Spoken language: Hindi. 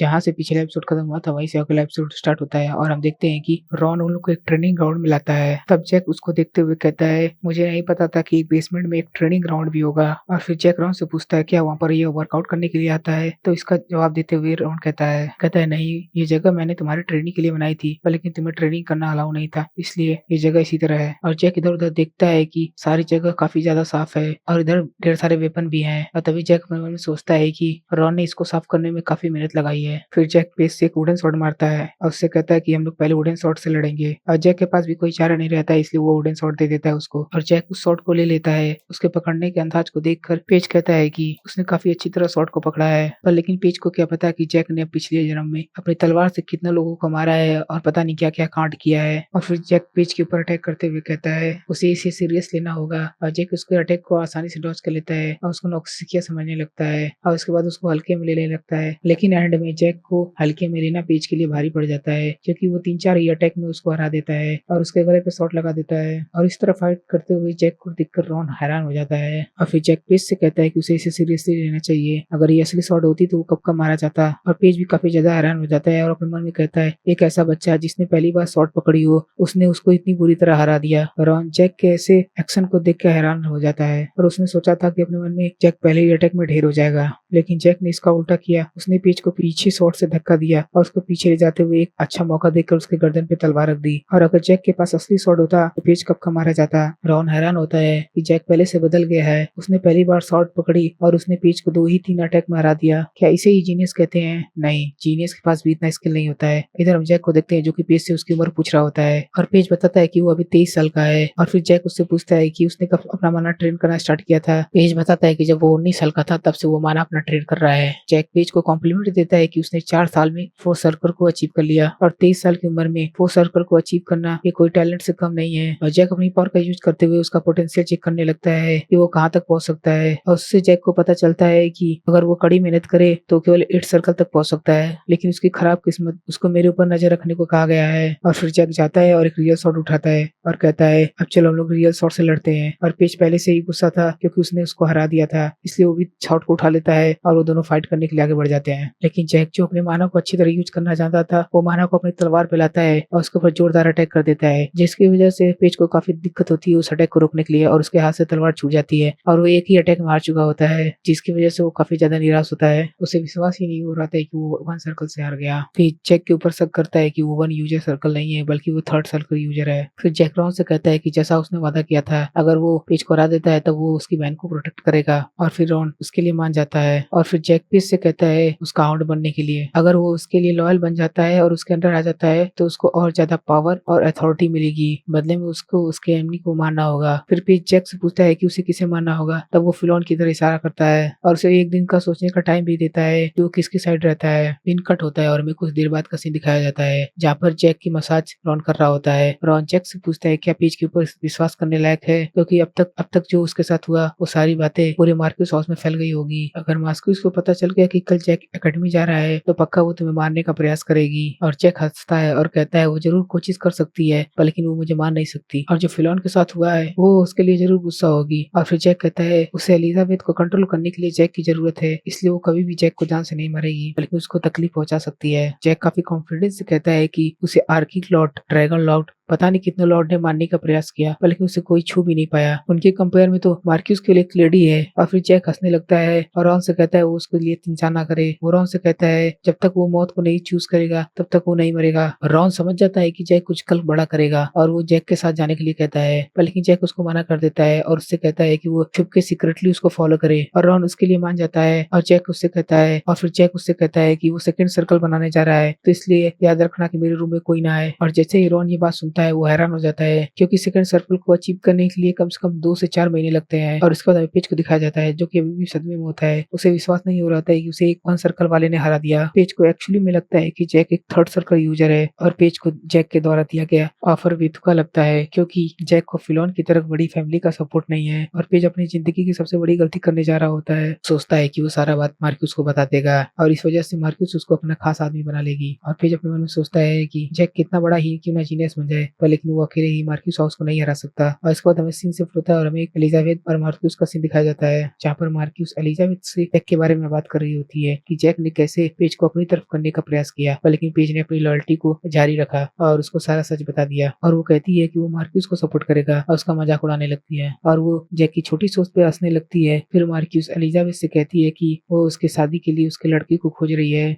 जहाँ से पिछले एपिसोड खत्म हुआ था वहीं से अगला एपिसोड स्टार्ट होता है और हम देखते हैं कि रॉन उन लोग को एक ट्रेनिंग ग्राउंड में लाता है। तब जैक उसको देखते हुए कहता है, मुझे नहीं पता था कि बेसमेंट में एक ट्रेनिंग ग्राउंड भी होगा। और फिर जैक रॉन से पूछता है, क्या वहाँ पर ये वर्कआउट करने के लिए आता है? तो इसका जवाब देते हुए रॉन कहता है नहीं, ये जगह मैंने तुम्हारी ट्रेनिंग के लिए बनाई थी, पर लेकिन तुम्हें ट्रेनिंग करना अलाउ नहीं था, इसलिए ये जगह इसी तरह है। और जैक इधर उधर देखता है कि सारी जगह काफी ज्यादा साफ है और इधर ढेर सारे वेपन भी हैं। और तभी जैक मन में सोचता है कि रॉन ने इसको साफ करने में काफी मेहनत लगाई है। फिर जैक पेस से एक वुडन शॉट मारता है और उससे कहता है कि हम लोग पहले वुडन शॉट से लड़ेंगे। और जैक के पास भी कोई चारा नहीं रहता है, इसलिए वो वुडन शॉट दे देता है उसको और जैक उस शॉट को ले लेता है। उसके पकड़ने के अंदाज को देखकर पेज कहता है कि उसने काफी अच्छी तरह शॉट को पकड़ा है, पर लेकिन पेज को क्या पता कि जैक ने पिछले जन्म में अपनी तलवार से कितने लोगों को मारा है और पता नहीं क्या क्या कांड किया है। और फिर जैक पेज के ऊपर अटैक करते हुए कहता है उसे इसे सीरियस लेना होगा। और जैक उसके अटैक को आसानी से डॉज कर लेता है और उसको नौसिखिया समझने लगता है और उसके बाद उसको हल्के में लेने लगता है। लेकिन एंड में जैक को हल्के में लेना पेज के लिए भारी पड़ जाता है, क्योंकि वो 3-4 ही अटैक में उसको हरा देता है और उसके गले पे शॉट लगा देता है। और इस तरह फाइट करते हुए जैक को देखकर रॉन हैरान हो जाता है और फिर जैक पेज से कहता है कि उसे इसे सीरियसली लेना चाहिए, अगर ये असली शॉट होती तो वो कब का मारा जाता। और पेज भी काफी ज्यादा हैरान हो जाता है और अपने मन में कहता है, एक ऐसा बच्चा जिसने पहली बार शॉट पकड़ी हो, उसने उसको इतनी बुरी तरह हरा दिया। रॉन जैक के ऐसे एक्शन को देख के हैरान हो जाता है और उसने सोचा था कि अपने मन में जैक पहले ही अटैक में ढेर हो जाएगा, लेकिन जैक ने इसका उल्टा किया। उसने पेज को पीछे शॉट से धक्का दिया और उसको पीछे ले जाते हुए एक अच्छा मौका देकर उसके गर्दन पे तलवार रख दी। और अगर जैक के पास असली शॉट होता तो पेज कब का मारा जाता। रॉन हैरान होता है कि जैक पहले से बदल गया है, उसने पहली बार शॉट पकड़ी और उसने पेज को 2 ही 3 अटैक में हरा दिया। क्या इसे ही जीनियस कहते हैं? नहीं, जीनियस के पास भी इतना स्किल नहीं होता है। इधर हम जैक को देखते हैं जो कि पेज से उसकी उम्र पूछ रहा होता है और पेज बताता है कि वो अभी 23 साल का है। और फिर जैक उससे पूछता है कि उसने कब अपना माना ट्रेन करना स्टार्ट किया था। पेज बताता है कि जब वो 19 साल का था तब से वो माना अपना ट्रेन कर रहा है। जैक पेज को कॉम्प्लीमेंट देता है कि उसने 4 साल में 4 सर्कल को अचीव कर लिया और 23 साल की उम्र में 4 सर्कल को अचीव करना ये कोई टैलेंट से कम नहीं है। और जैक अपनी पावर का यूज करते हुए उसका पोटेंशियल चेक करने लगता है कि वो कहाँ तक पहुंच सकता है। और उससे जैक को पता चलता है कि अगर वो कड़ी मेहनत करे तो केवल 8 सर्कल तक पहुंच सकता है, लेकिन उसकी खराब किस्मत उसको मेरे ऊपर नजर रखने को कहा गया है। और फिर जैक जाता है और एक रियल शॉट उठाता है और कहता है, अब चलो हम लोग रियल शॉट से लड़ते हैं। और पेज पहले से ही गुस्सा था क्योंकि उसने उसको हरा दिया था, इसलिए वो भी शॉट को उठा लेता है और वो दोनों फाइट करने के लिए आगे बढ़ जाते हैं। लेकिन जैक जो अपने मानव को अच्छी तरह यूज करना चाहता था, वो मानव को अपनी तलवार पे लाता है और उसके ऊपर जोरदार अटैक कर देता है, जिसकी वजह से पेज को काफी दिक्कत होती है उस अटैक को रोकने के लिए और उसके हाथ से तलवार छूट जाती है और वो एक ही अटैक में हार चुका होता है, जिसकी वजह से वो काफी ज्यादा निराश होता है। उसे विश्वास ही नहीं हो रहा था कि वो 1 सर्कल से हार गया। फिर जैक के ऊपर शक करता है कि वो 1 यूजर सर्कल नहीं है बल्कि वो 3rd सर्कल यूजर है। फिर जैक रॉन से कहता है कि जैसा उसने वादा किया था, अगर वो पेज को हरा देता है तब वो उसकी बहन को प्रोटेक्ट करेगा। और फिर रॉन उसके लिए मान जाता है और फिर जैक पेज से कहता है उसका हाउंड बनने के लिए, अगर वो उसके लिए लॉयल बन जाता है और उसके अंडर आ जाता है तो उसको और ज्यादा पावर और अथॉरिटी मिलेगी, बदले में उसको उसके एनिमी को मारना होगा। फिर पेज जैक से पूछता है कि उसे किसे मारना होगा, तब वो फिलॉन की तरह इशारा करता है और उसे एक दिन का सोचने का टाइम भी देता है कि वो किसकी साइड रहता है। दिन कट होता है और हमें कुछ देर बाद का सीन दिखाया जाता है जहाँ पर जैक की मसाज रॉन कर रहा होता है। रॉन जैक से पूछता है क्या पेज के ऊपर विश्वास करने लायक है, क्योंकि अब तक जो उसके साथ हुआ वो सारी बातें पूरे मार्क्यूस हाउस में फैल गई होगी। अगर मार्क्यूस को पता चल गया कि कल जैक एकेडमी जा रहा है तो पक्का वो तुम्हें मारने का प्रयास करेगी। और जैक हंसता है और कहता है वो जरूर कोशिश कर सकती है, पर लेकिन वो मुझे मार नहीं सकती। और जो फिलॉन के साथ हुआ है वो उसके लिए जरूर गुस्सा होगी। और फिर जैक कहता है उसे एलिजाबेथ को कंट्रोल करने के लिए जैक की जरूरत है, इसलिए वो कभी भी जैक को जान से नहीं मारेगी बल्कि उसको तकलीफ पहुंचा सकती है। जैक काफी कॉन्फिडेंस से कहता है कि उसे आर्किक लॉर्ड, ड्रैगन लॉर्ड, पता नहीं कितने लॉर्ड ने मारने का प्रयास किया, बल्कि उसे कोई छू भी नहीं पाया। उनके कंपेयर में तो मार्क्यूस के लिए एक लेडी है। और फिर जैक हंसने लगता है और रॉन से कहता है वो उसके लिए चिंता ना करे। वो रॉन से कहता है जब तक वो मौत को नहीं चूज करेगा तब तक वो नहीं मरेगा। रॉन समझ जाता है कि जैक कुछ कल बड़ा करेगा और वो जैक के साथ जाने के लिए कहता है, पर लेकिन जैक उसको मना कर देता है और उससे कहता है कि वो छुप के सीक्रेटली उसको फॉलो करे। और रॉन उसके लिए मान जाता है और जैक उससे कहता है और फिर जैक उससे कहता है कि वो 2nd सर्कल बनाने जा रहा है, तो इसलिए याद रखना कि मेरे रूम में कोई ना आए। और जैसे ही रॉन ये बात सुनता है वो हैरान हो जाता है, क्योंकि 2nd सर्कल को अचीव करने के लिए कम से कम 2 से 4 महीने लगते हैं। और इसके बाद पेज को दिखाया जाता है जो कि अभी भी सदमे में होता है। उसे विश्वास नहीं हो रहा था कि उसे एक 1 सर्कल वाले ने हरा दिया। पेज को एक्चुअली में लगता है कि जैक एक 3rd सर्कल यूजर है और पेज को जैक के द्वारा दिया गया ऑफर बेतुका लगता है, क्योंकि जैक को फिलॉन की तरह बड़ी फैमिली का सपोर्ट नहीं है। और पेज अपनी जिंदगी की सबसे बड़ी गलती करने जा रहा होता है। सोचता है कि वो सारा बात मार्क्यूस को बता देगा और इस वजह से मार्क्यूस उसको अपना खास आदमी बना लेगी। और पेज अपने मन में सोचता है कि जैक कितना बड़ा ही क्यों ना जीनियस बन जाए, पर लेकिन वो अकेले ही मार्क्यूस हाउस को नहीं हरा सकता। और इसके बाद हमें सीन शिफ्ट होता है और हमें एलिजाबेथ और मार्क्यूस का सीन दिखाया जाता है, जहाँ पर मार्क्यूस एलिजाबेथ से जैक के बारे में बात कर रही होती है कि जैक ने कैसे पेज को अपनी तरफ करने का प्रयास किया, पर लेकिन पेज ने अपनी लॉयल्टी को जारी रखा और उसको सारा सच बता दिया। और वो कहती है कि वो मार्क्यूस को सपोर्ट करेगा और उसका मजाक उड़ाने लगती है और वो जैक की छोटी सोच पे हंसने लगती है। फिर मार्क्यूस एलिजाबेथ से कहती है कि वो उसके शादी के लिए उसके लड़की को खोज रही है